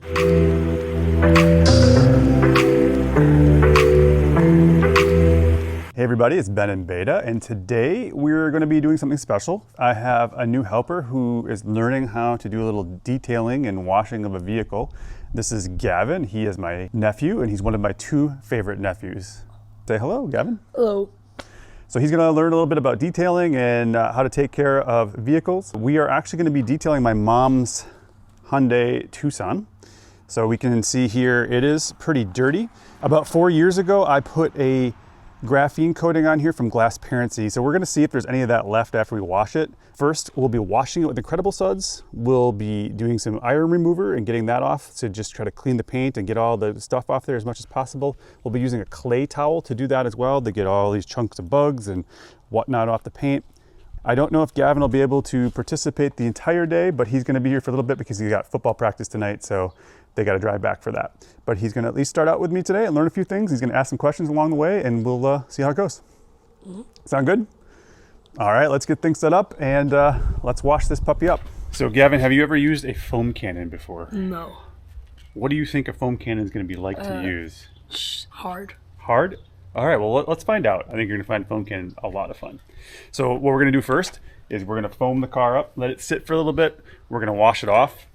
Hey everybody, it's Ben and Beta, and today we're going to be doing something special. I have a new helper who is learning how to do a little detailing and washing of a vehicle. This is Gavin. He is my nephew, and he's one of my two favorite nephews. Say hello, Gavin. Hello. So he's going to learn a little bit about detailing and how to take care of vehicles. We are actually going to be detailing my mom's Hyundai Tucson. So we can see here it is pretty dirty. About 4 years ago, I put a graphene coating on here from Glass Parency. So we're going to see if there's any of that left after we wash it. First, we'll be washing it with Incredible Suds. We'll be doing some iron remover and getting that off to just try to clean the paint and get all the stuff off there as much as possible. We'll be using a clay towel to do that as well, to get all these chunks of bugs and whatnot off the paint. I don't know if Gavin will be able to participate the entire day, but he's going to be here for a little bit because he's got football practice tonight, so they got to drive back for that. But he's going to at least start out with me today and learn a few things. He's going to ask some questions along the way, and we'll see how it goes. Sound good? All right, let's get things set up, and let's wash this puppy up. So Gavin, have you ever used a foam cannon before? No. What do you think a foam cannon is going to be like to use? Hard. Hard? All right, well, let's find out. I think you're going to find foam cannon a lot of fun. So what we're going to do first is we're going to foam the car up, let it sit for a little bit. We're going to wash it off.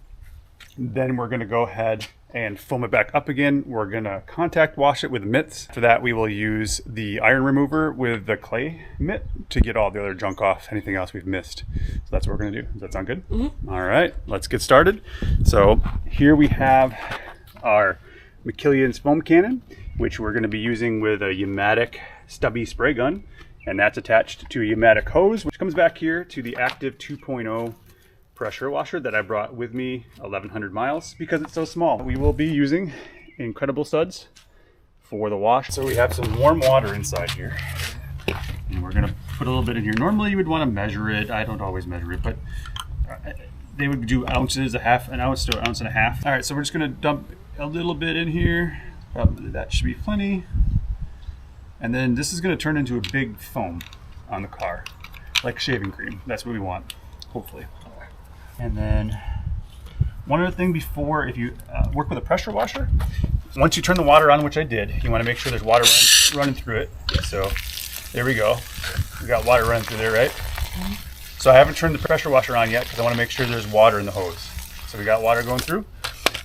Then we're going to go ahead and foam it back up again. We're going to contact wash it with mitts. For that, we will use the iron remover with the clay mitt to get all the other junk off, anything else we've missed. So that's what we're going to do. Does that sound good? Mm-hmm. All right, let's get started. So here we have our McKillion's foam cannon, which we're going to be using with a Yvatic stubby spray gun. And that's attached to a Yvatic hose, which comes back here to the Active 2.0 pressure washer that I brought with me 1,100 miles because it's so small. We will be using Incredible Suds for the wash. So we have some warm water inside here, and we're gonna put a little bit in here. Normally you would want to measure it. I don't always measure it, but they would do ounces, an ounce to an ounce and a half. All right, so we're just gonna dump a little bit in here. Probably that should be plenty. And then this is gonna turn into a big foam on the car, like shaving cream. That's what we want, hopefully. And then one other thing before, if you work with a pressure washer, once you turn the water on, which I did, you want to make sure there's water running through it. So there we go. We got water running through there, right? So I haven't turned the pressure washer on yet because I want to make sure there's water in the hose. So we got water going through.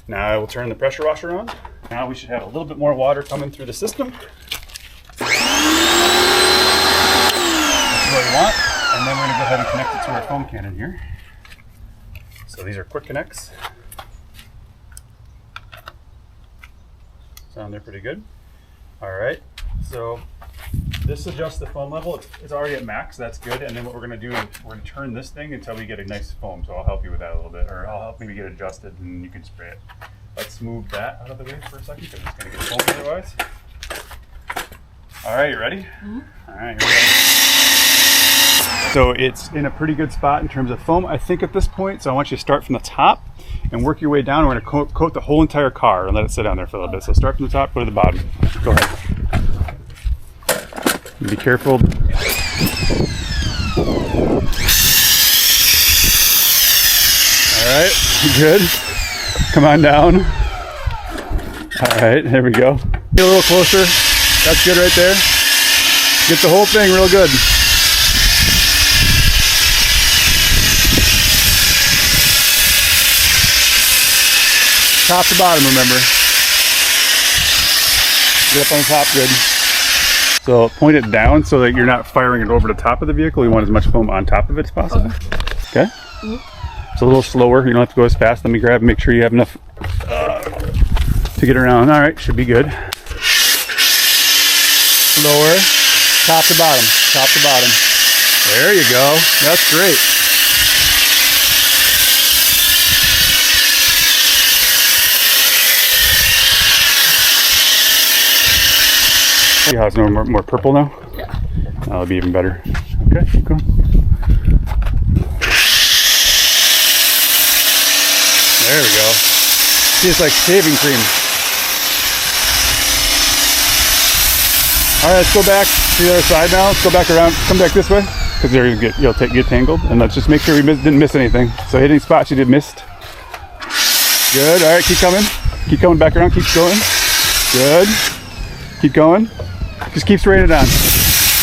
Now I will turn the pressure washer on. Now we should have a little bit more water coming through the system. That's what we want. And then we're going to go ahead and connect it to our foam cannon here. So these are quick connects. Sound they're pretty good. All right, so this adjusts the foam level. It's already at max, that's good. And then what we're gonna do is we're gonna turn this thing until we get a nice foam. So I'll help you with that a little bit, or I'll help maybe get it adjusted and you can spray it. Let's move that out of the way for a second because it's gonna get foamy otherwise. All right, you ready? Mm-hmm. All right, here we go. So it's in a pretty good spot in terms of foam, I think, at this point. So I want you to start from the top and work your way down. We're going to coat the whole entire car and let it sit down there for a little bit. So start from the top, go to the bottom. Go ahead. Be careful. All right, good. Come on down. All right, there we go. Get a little closer. That's good right there. Get the whole thing real good. Top to bottom, remember. Get up on the top, good. So point it down so that you're not firing it over the top of the vehicle. We want as much foam on top of it as possible. Okay? It's a little slower. You don't have to go as fast. Let me grab and make sure you have enough to get around. All right, should be good. Slower. Top to bottom. Top to bottom. There you go. That's great. See how it's more purple now? Yeah. That'll be even better. Okay, keep going. There we go. See, it's like shaving cream. All right, let's go back to the other side now. Let's go back around. Come back this way, because there you'll get tangled. And let's just make sure we didn't miss anything. So hit any spots you did missed. Good. All right, keep coming. Keep coming back around. Keep going. Good. Keep going. Just keep spraying it on.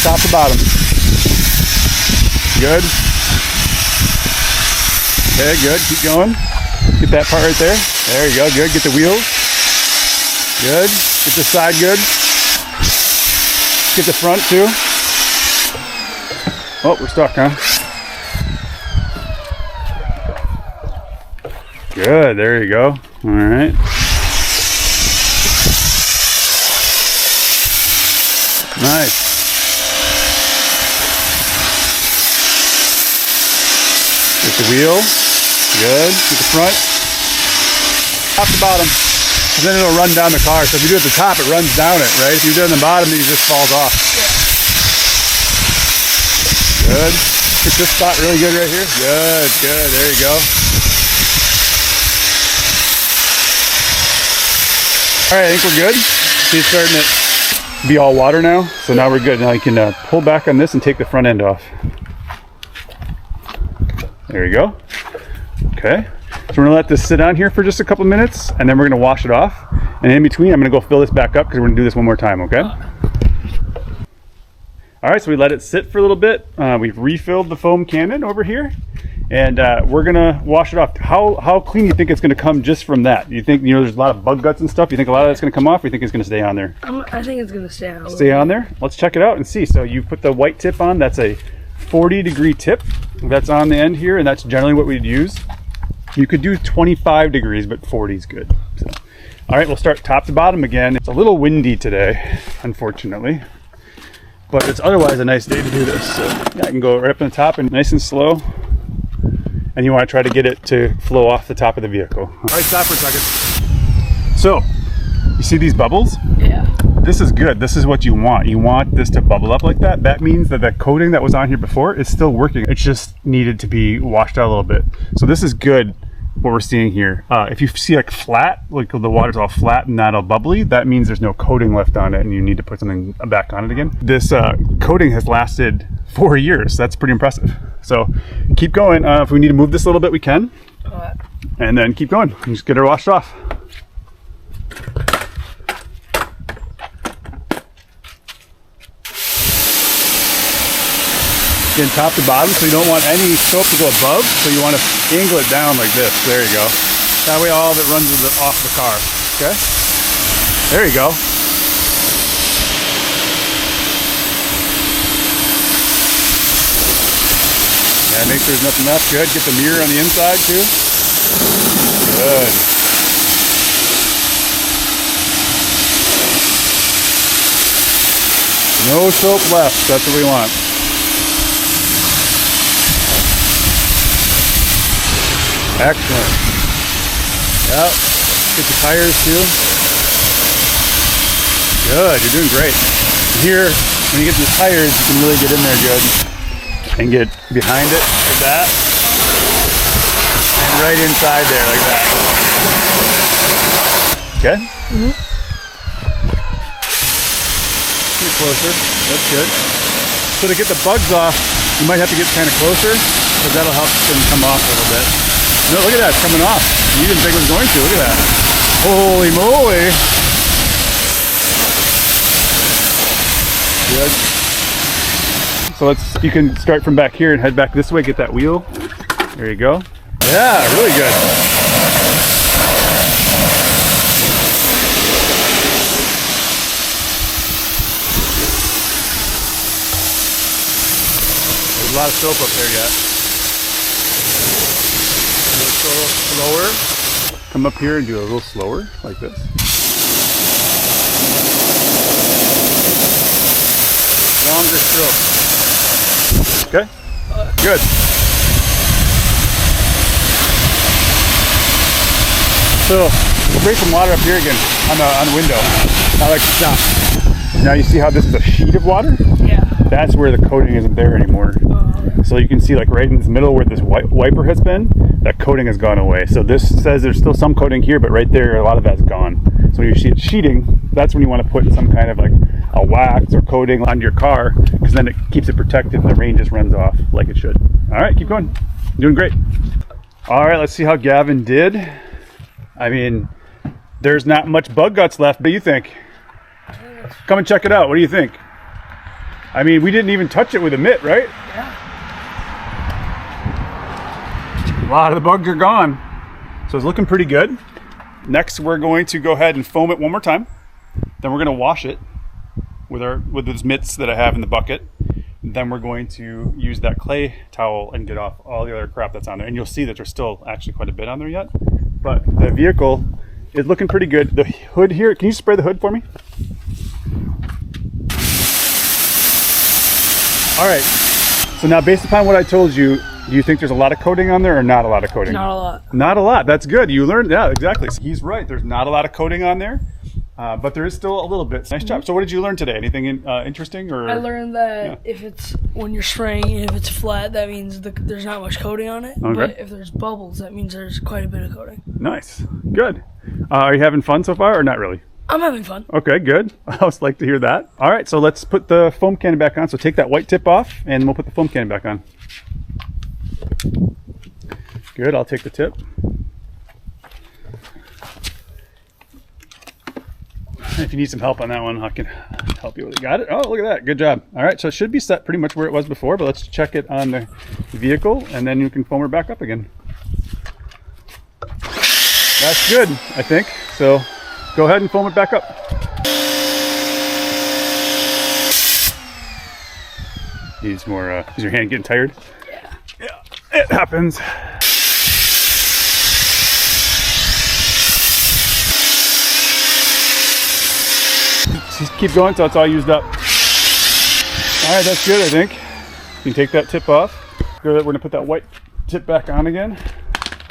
Top to bottom. Good. Okay, good. Keep going. Get that part right there. There you go. Good. Get the wheels. Good. Get the side good. Get the front too. Oh, we're stuck, huh? Good. There you go. All right. Nice. Get the wheel. Good. Get the front. Top to bottom. And then it'll run down the car. So if you do it at the top, it runs down it, right? If you do it on the bottom, it just falls off. Good. Hit this spot really good right here. Good, good. There you go. All right, I think we're good. See, it's starting to be all water now. So now we're good. Now you can pull back on this and take the front end off. There you go. Okay. So we're gonna let this sit on here for just a couple minutes, and then we're gonna wash it off. And in between, I'm gonna go fill this back up because we're gonna do this one more time, okay? All right, so we let it sit for a little bit. We've refilled the foam cannon over here, and we're gonna wash it off. How clean do you think it's gonna come just from that? You think, there's a lot of bug guts and stuff? You think a lot of that's gonna come off, or you think it's gonna stay on there? I think it's gonna stay on. Stay on there? Let's check it out and see. So you put the white tip on. That's a 40-degree tip that's on the end here, and that's generally what we'd use. You could do 25 degrees, but 40 is good. So, all right, we'll start top to bottom again. It's a little windy today, unfortunately, but it's otherwise a nice day to do this. So yeah, I can go right up on the top and nice and slow. And you want to try to get it to flow off the top of the vehicle. All right, stop for a second. So, you see these bubbles? Yeah. This is good. This is what you want. You want this to bubble up like that. That means that that coating that was on here before is still working. It's just needed to be washed out a little bit. So this is good, what we're seeing here. If you see like flat, like the water's all flat and not all bubbly, that means there's no coating left on it and you need to put something back on it again. This coating has lasted 4 years. That's pretty impressive. So keep going. If we need to move this a little bit, we can. And then keep going and just get her washed off. Again, top to bottom, so you don't want any soap to go above, so you want to angle it down like this. There you go. That way all of it runs off the car. Okay? There you go. Yeah, make sure there's nothing left. Good. Get the mirror on the inside too. Good. No soap left. That's what we want. Excellent. Yep. Get the tires too. Good. You're doing great. Here, when you get to the tires, you can really get in there good and get behind it like that, and right inside there like that. Okay. Mm-hmm. Get closer. That's good. So to get the bugs off, you might have to get kind of closer, because that'll help them come off a little bit. No, look at that, it's coming off. You didn't think it was going to, look at that. Holy moly. Good. So you can start from back here and head back this way, get that wheel. There you go. Yeah, really good. There's a lot of soap up there yet. A little slower. Come up here and do a little slower, like this. Longer stroke. Okay? Good. So, spray some water up here again on the window. I like to stop. Now you see how this is a sheet of water? Yeah. That's where the coating isn't there anymore. So you can see like right in the middle where this wiper has been, that coating has gone away. So this says there's still some coating here, but right there, a lot of that's gone. So when you see it sheeting, that's when you want to put some kind of like a wax or coating on your car, because then it keeps it protected and the rain just runs off like it should. All right, keep going. You're doing great. All right, let's see how Gavin did. I mean, there's not much bug guts left. What do you think? Come and check it out. What do you think? I mean, we didn't even touch it with a mitt, right? Yeah. A lot of the bugs are gone. So it's looking pretty good. Next, we're going to go ahead and foam it one more time. Then we're going to wash it with those mitts that I have in the bucket. Then we're going to use that clay towel and get off all the other crap that's on there. And you'll see that there's still actually quite a bit on there yet. But the vehicle is looking pretty good. The hood here, can you spray the hood for me? All right. So now based upon what I told you, do you think there's a lot of coating on there or not a lot of coating? Not a lot. Not a lot. That's good. You learned, yeah, exactly. So he's right. There's not a lot of coating on there. But there is still a little bit. Nice job. So what did you learn today? Anything interesting? Or I learned that if it's when you're spraying, if it's flat, that means there's not much coating on it. Okay. But if there's bubbles, that means there's quite a bit of coating. Nice. Good. Are you having fun so far or not really? I'm having fun. Okay, good. I always like to hear that. All right, so let's put the foam cannon back on. So take that white tip off and we'll put the foam cannon back on. Good, I'll take the tip. If you need some help on that one, I can help you with it. Got it? Oh, look at that. Good job. All right, so it should be set pretty much where it was before, but let's check it on the vehicle, and then you can foam her back up again. That's good, I think. So go ahead and foam it back up. Needs more, is your hand getting tired? Yeah, it happens. Just keep going until it's all used up. All right, that's good, I think. You can take that tip off. Good, we're gonna put that white tip back on again.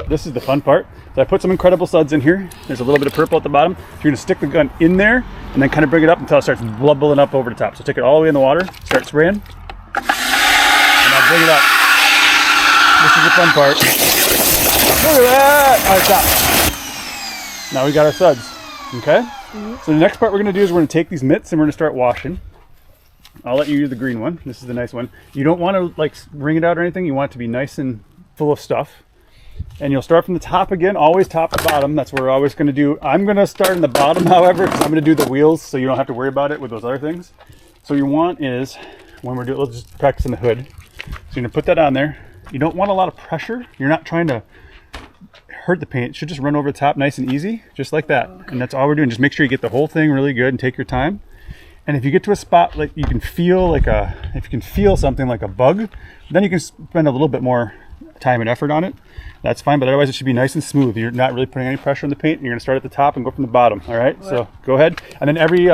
This is the fun part. So I put some incredible suds in here. There's a little bit of purple at the bottom. So you're gonna stick the gun in there and then kind of bring it up until it starts bubbling up over the top. So take it all the way in the water, start spraying, and I'll bring it up. This is the fun part. Look at that! All right, stop. Now we got our suds, okay? So the next part we're going to do is we're going to take these mitts and we're going to start washing. I'll let you use the green one. This is the nice one. You don't want to like wring it out or anything. You want it to be nice and full of stuff. And you'll start from the top again, always top to bottom. That's what we're always going to do. I'm going to start in the bottom, however, because I'm going to do the wheels so you don't have to worry about it with those other things. So your want is, when we're doing, let's just practice in the hood. So you're going to put that on there. You don't want a lot of pressure. You're not trying to hurt the paint. It should just run over the top nice and easy, just like that. And that's all we're doing. Just make sure you get the whole thing really good and take your time. And if you get to a spot like you can feel like if you can feel something like a bug, then you can spend a little bit more time and effort on it. That's fine, but otherwise it should be nice and smooth. You're not really putting any pressure on the paint. You're gonna start at the top and go from the bottom, all right? So go ahead. And then every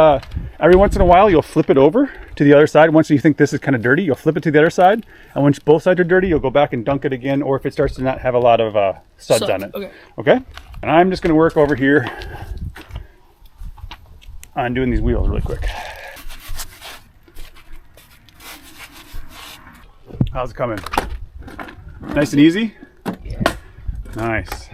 once in a while, you'll flip it over to the other side. Once you think this is kind of dirty, you'll flip it to the other side. And once both sides are dirty, you'll go back and dunk it again, or if it starts to not have a lot of suds on it. Okay? And I'm just gonna work over here on doing these wheels really quick. How's it coming? Nice and easy? Yeah. Nice.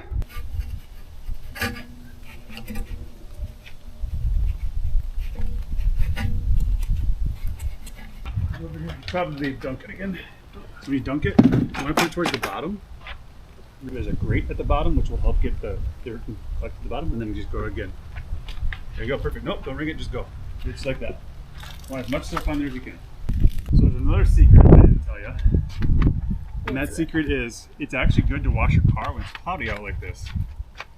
Probably dunk it again. So when you dunk it, you want to put it towards the bottom. There's a grate at the bottom which will help get the dirt and collect at the bottom, and then you just go again. There you go, perfect. Nope, don't ring it, just go. Just like that. Want as much stuff on there as you can. So there's another secret I didn't tell you. And that secret is, it's actually good to wash your car when it's cloudy out like this.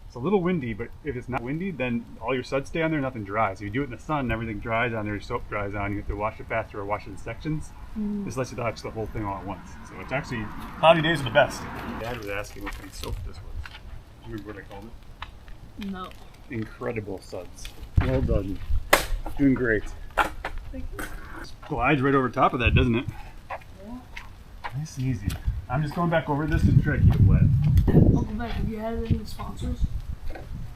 It's a little windy, but if it's not windy, then all your suds stay on there, nothing dries. If you do it in the sun, everything dries on there, your soap dries on, you have to wash it faster or wash it in sections. This lets you touch the whole thing all at once. So it's actually, cloudy days are the best. Dad was asking what kind of soap this was. Do you remember what I called it? No. Incredible suds. Well done. Doing great. Thank you. Glides right over top of that, doesn't it? Yeah. Nice and easy. I'm just going back over this to try to keep it wet. Uncle Ben, have you had any sponsors?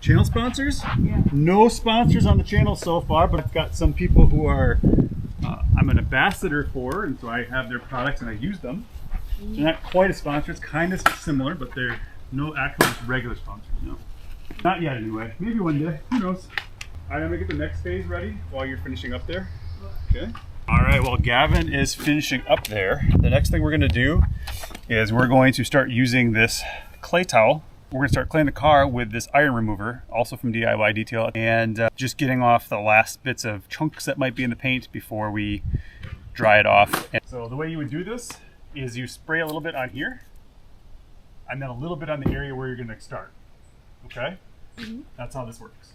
Channel sponsors? Yeah. No sponsors on the channel so far, but I've got some people who are, I'm an ambassador for, and so I have their products and I use them. They're not quite a sponsor, it's kind of similar, but they're no actual regular sponsors, no. Not yet anyway, maybe one day, who knows. I'm gonna get the next phase ready while you're finishing up there. Okay. All right, well, Gavin is finishing up there. The next thing we're gonna do is we're going to start using this clay towel We're gonna start cleaning the car with this iron remover, also from DIYDetail, and just getting off the last bits of chunks that might be in the paint before we dry it off. And so the way you would do this is you spray a little bit on here, and then a little bit on the area where you're gonna start, okay? Mm-hmm. That's how this works.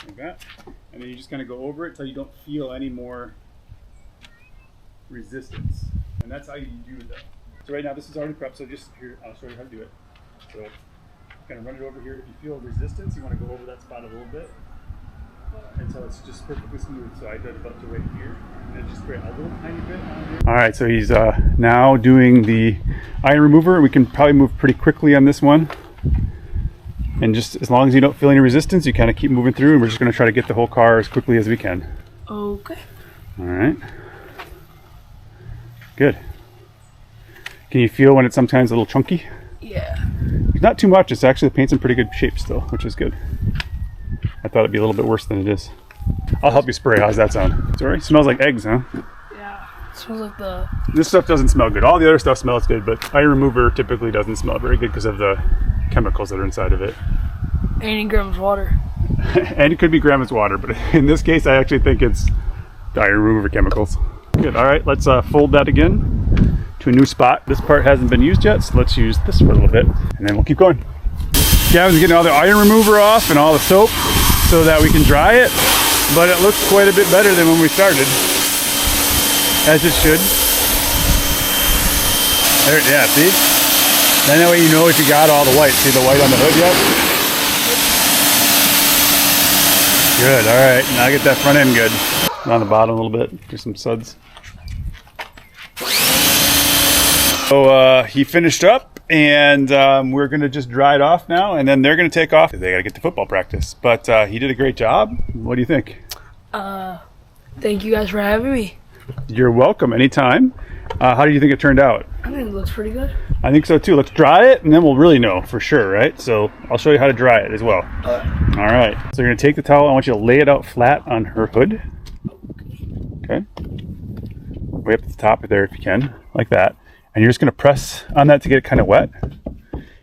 Like that. And then you're just gonna go over it till you don't feel any more resistance. And that's how you do it though. So right now this is already prepped, so just here, I'll show you how to do it. So kind of run it over here. If you feel resistance, you want to go over that spot a little bit until it's just perfectly smooth. So I did about to right here, and then just spray a little tiny bit on here. All right, so he's now doing the iron remover. We can probably move pretty quickly on this one. And just as long as you don't feel any resistance, you kind of keep moving through, and we're just going to try to get the whole car as quickly as we can. Okay. All right. Good. Can you feel when it's sometimes a little chunky? Yeah. Not too much. It's actually, the paint's in pretty good shape still, which is good. I thought it'd be a little bit worse than it is. I'll help you spray. How's that sound? Sorry? Smells like eggs, huh? Yeah. It smells like the... This stuff doesn't smell good. All the other stuff smells good, but iron remover typically doesn't smell very good because of the chemicals that are inside of it. And grandma's water. And it could be grandma's water, but in this case, I actually think it's the iron remover chemicals. Good. All right, let's fold that again to a new spot. This part hasn't been used yet, so let's use this for a little bit, and then we'll keep going. Gavin's getting all the iron remover off and all the soap so that we can dry it, but it looks quite a bit better than when we started, as it should. There, yeah, see? Then that way you know if you got all the white. See the white on the hood yet? Good, all right, now get that front end good. On the bottom a little bit, do some suds. So he finished up, and we're gonna just dry it off now, and then they're gonna take off. They gotta get to football practice, but he did a great job. What do you think? Thank you guys for having me. You're welcome, anytime. How do you think it turned out? I think it looks pretty good. I think so too. Let's dry it, and then we'll really know for sure, right? So I'll show you how to dry it as well. All right, so you're gonna take the towel. I want you to lay it out flat on her hood. Okay, way up at the top there if you can, like that. And you're just going to press on that to get it kind of wet.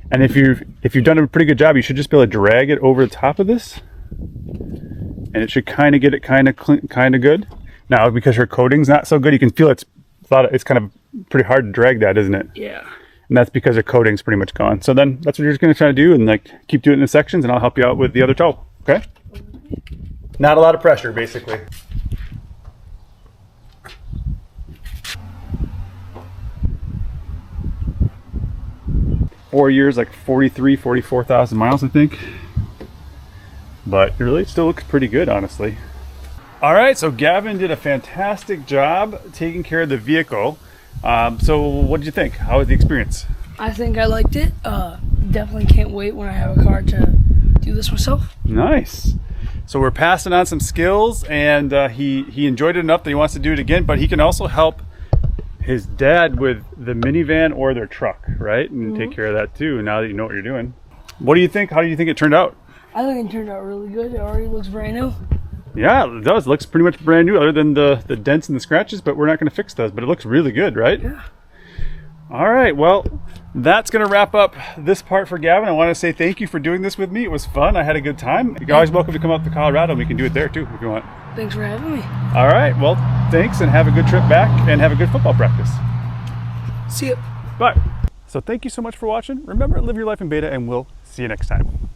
And if you've done a pretty good job, you should just be able to drag it over the top of this, and it should kind of get it kind of good. Now, because her coating's not so good, you can feel it's kind of pretty hard to drag that, isn't it? Yeah. And that's because her coating's pretty much gone. So then that's what you're just going to try to do, and like keep doing it in sections, and I'll help you out with the other towel. Okay? Not a lot of pressure, basically. Four years, like 44,000 miles, I think. But it really still looks pretty good, honestly. All right, so Gavin did a fantastic job taking care of the vehicle. So what did you think? How was the experience? I think I liked it. Definitely can't wait when I have a car to do this myself. Nice. So we're passing on some skills, and he enjoyed it enough that he wants to do it again, but he can also help his dad with the minivan or their truck, right? And take care of that too, now that you know what you're doing. What do you think? How do you think it turned out? I think it turned out really good. It already looks brand new. Yeah, it does. It looks pretty much brand new, other than the dents and the scratches, but we're not going to fix those. But it looks really good, right? Yeah. All right, well, that's going to wrap up this part for Gavin. I want to say thank you for doing this with me. It was fun. I had a good time. You're always welcome to come up to Colorado. We can do it there too if you want. Thanks for having me. All right, well, thanks, and have a good trip back, and have a good football practice. See ya. Bye. So thank you so much for watching. Remember, live your life in beta, and we'll see you next time.